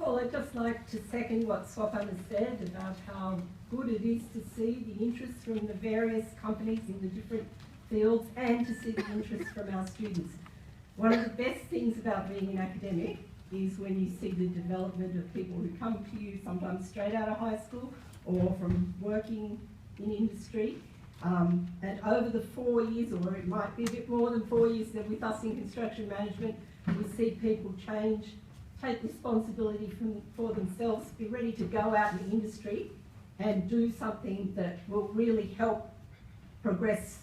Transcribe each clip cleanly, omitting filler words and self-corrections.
all, I'd just like to second what Swapam has said about how good it is to see the interest from the various companies in the different fields and to see the interest from our students. One of the best things about being an academic is when you see the development of people who come to you sometimes straight out of high school or from working in industry. And over the 4 years, or it might be a bit more than 4 years, that with us in construction management, we see people change, take responsibility for themselves, be ready to go out in the industry and do something that will really help progress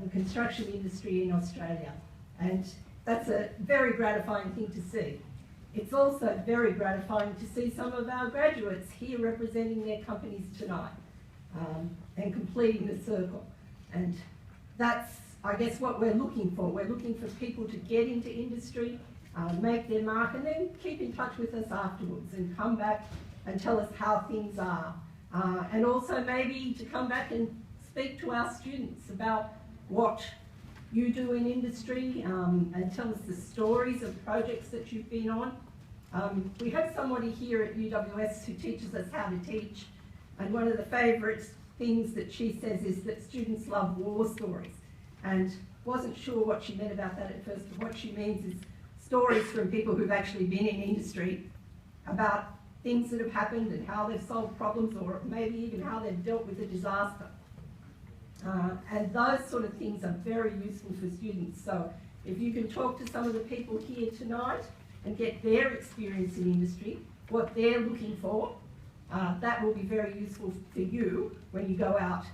the construction industry in Australia. And that's a very gratifying thing to see. It's also very gratifying to see some of our graduates here representing their companies tonight and completing the circle. And that's, I guess, what we're looking for. We're looking for people to get into industry, make their mark, and then keep in touch with us afterwards and come back and tell us how things are. And also maybe to come back and speak to our students about what you do in industry and tell us the stories of projects that you've been on. We have somebody here at UWS who teaches us how to teach, and one of the favourite things that she says is that students love war stories, and wasn't sure what she meant about that at first, but what she means is stories from people who've actually been in industry about things that have happened and how they've solved problems, or maybe even how they've dealt with a disaster. And those sort of things are very useful for students. So if you can talk to some of the people here tonight and get their experience in industry, what they're looking for, that will be very useful for you when you go out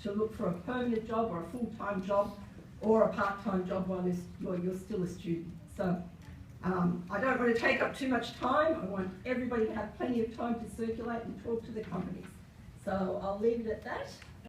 to look for a permanent job or a full-time job or a part-time job while you're still a student. So I don't want to take up too much time. I want everybody to have plenty of time to circulate and talk to the companies. So I'll leave it at that.